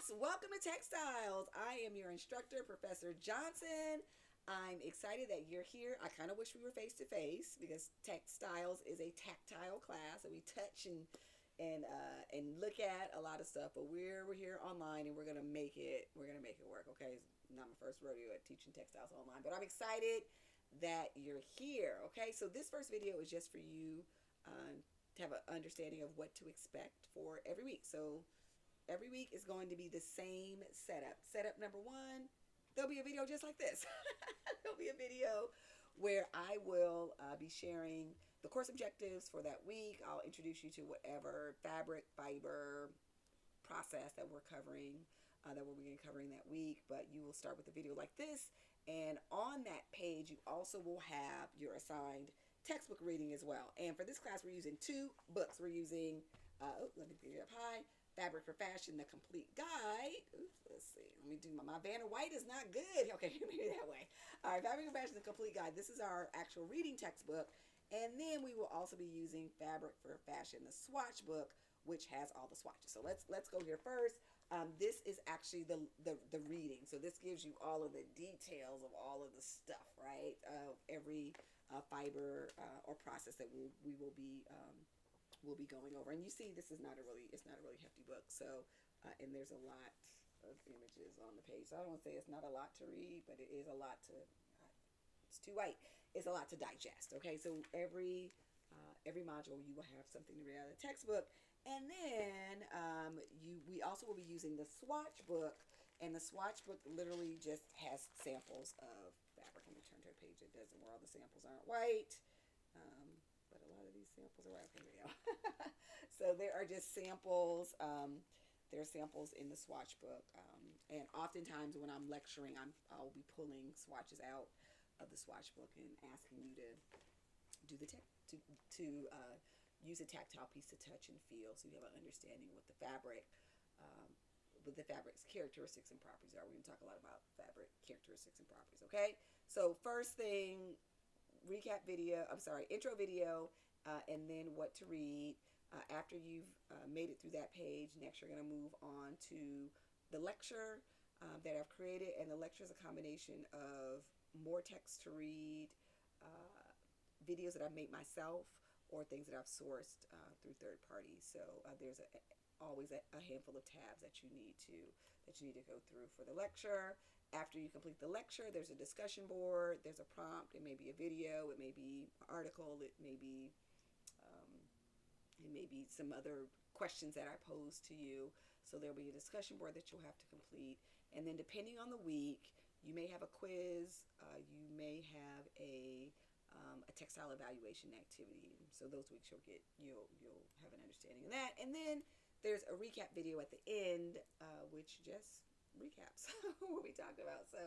Students, welcome to Textiles. I am your instructor, Professor Johnson. I'm excited that you're here. I kind of wish we were face to face because Textiles is a tactile class and we touch and look at a lot of stuff. But we're here online and we're gonna make it work. Okay, it's not my first rodeo at teaching textiles online, but I'm excited that you're here. Okay, so this first video is just for you to have an understanding of what to expect for every week. So every week is going to be the same setup. Setup number one, there'll be a video just like this. There'll be a video where I will be sharing the course objectives for that week. I'll introduce you to whatever fabric, fiber, process that we're covering, that we'll be covering that week. But you will start with a video like this. And on that page, you also will have your assigned textbook reading as well. And for this class, we're using two books. We're using, let me get it up high. Fabric for Fashion, the complete guide. Oops, let's see. Let me do my Vanna White is not good. Okay, maybe that way. All right, Fabric for Fashion, the complete guide. This is our actual reading textbook. And then we will also be using Fabric for Fashion, the swatch book, which has all the swatches. So let's go here first. This is actually the reading. So this gives you all of the details of all of the stuff, right? Every fiber or process that we will be we'll be going over. And you see, this is not a really hefty book. So, and there's a lot of images on the page. So I don't want to say it's not a lot to read, but it is a lot to, it's too white. It's a lot to digest. Okay. So every module you will have something to read out of the textbook. And then we also will be using the swatch book, and the swatch book literally just has samples of fabric. Let me turn to a page that doesn't, where all the samples aren't white. But a lot of these samples are right. Okay, here we go. So there are just samples. There are samples in the swatch book. And oftentimes when I'm lecturing, I'll be pulling swatches out of the swatch book and asking you to do the to use a tactile piece to touch and feel, so you have an understanding what the fabric's characteristics and properties are. We're going to talk a lot about fabric characteristics and properties. Okay, so first thing, recap video, intro video, and then what to read. After you've made it through that page, next you're going to move on to the lecture that I've created. And the lecture is a combination of more text to read, videos that I've made myself, or things that I've sourced through third parties. So there's always a handful of tabs that you need to go through for the lecture. After you complete the lecture, there's a discussion board, there's a prompt, it may be a video, it may be an article, it may be some other questions that I pose to you. So there'll be a discussion board that you'll have to complete. And then depending on the week, you may have a quiz, you may have a textile evaluation activity. So those weeks you'll have an understanding of that. And then there's a recap video at the end, which just recaps what we talked about. So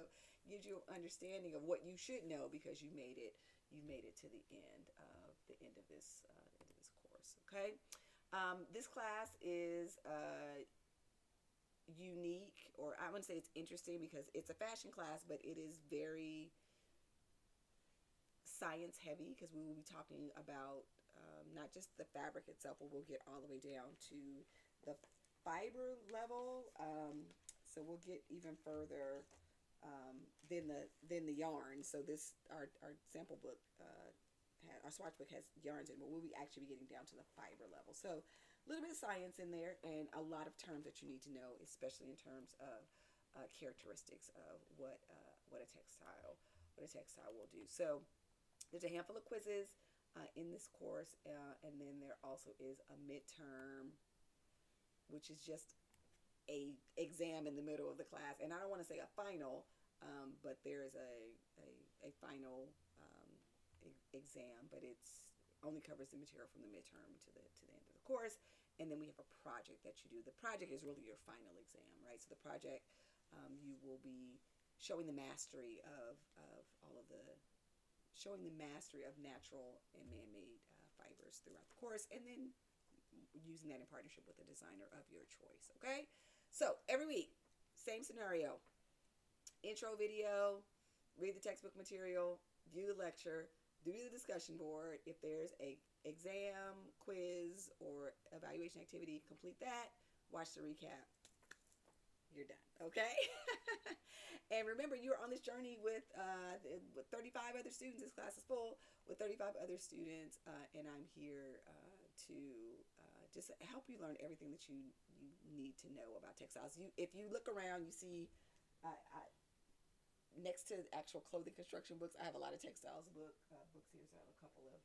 gives you an understanding of what you should know because you made it to the end of this course. Okay, this class is unique, or I wouldn't say it's interesting because it's a fashion class, but it is very science heavy because we will be talking about not just the fabric itself, but we'll get all the way down to the fiber level. So we'll get even further than the yarn. So this our sample book, our swatch book has yarns in, but we'll be actually getting down to the fiber level. So a little bit of science in there and a lot of terms that you need to know, especially in terms of characteristics of what a textile will do. So there's a handful of quizzes in this course, and then there also is a midterm, which is just a exam in the middle of the class. And I don't want to say a final, but there is a final exam, but it's only covers the material from the midterm to the end of the course. And then we have a project that you do. The project is really your final exam, right? So the project, you will be showing the mastery of natural and man-made fibers throughout the course, and then using that in partnership with a designer of your choice. Okay, so every week, same scenario: intro video, read the textbook material, view the lecture, do the discussion board. If there's a exam, quiz, or evaluation activity, complete that, watch the recap, you're done. Okay. And remember, you're on this journey with 35 other students. This class is full with 35 other students, and I'm here to just help you learn everything that you need to know about textiles. If you look around, you see next to actual clothing construction books, I have a lot of textiles books here. So I have a couple of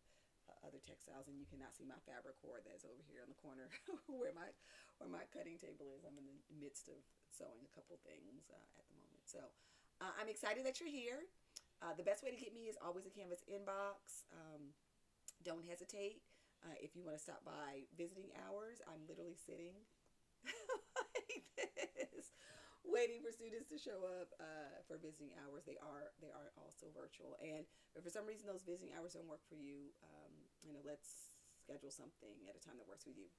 other textiles, and you cannot see my fabric hoard that's over here in the corner where my cutting table is. I'm in the midst of sewing a couple things at the moment. So I'm excited that you're here. The best way to get me is always a Canvas inbox. Don't hesitate. If you want to stop by visiting hours, I'm literally sitting like this, waiting for students to show up for visiting hours. They are also virtual, and if for some reason those visiting hours don't work for you, let's schedule something at a time that works with you.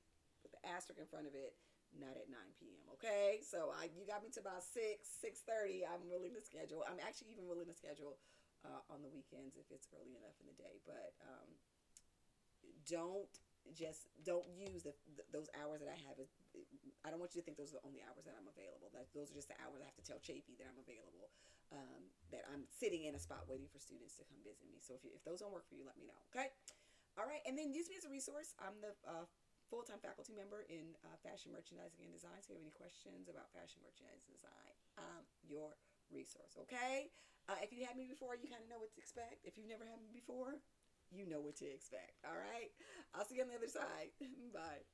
With the asterisk in front of it, not at 9 p.m. Okay, so you got me to about 6:30. I'm willing to schedule. I'm actually even willing to schedule on the weekends if it's early enough in the day. But don't use those hours that I have. I don't want you to think those are the only hours that I'm available. Those are just the hours I have to tell Chapey that I'm available. That I'm sitting in a spot waiting for students to come visit me. So if those don't work for you, let me know. Okay. All right. And then use me as a resource. I'm the full-time faculty member in fashion merchandising and design. So if you have any questions about fashion merchandising and design, I'm your resource. Okay. If you had me before, you kind of know what to expect. If you've never had me before, you know what to expect. All right. I'll see you on the other side. Bye.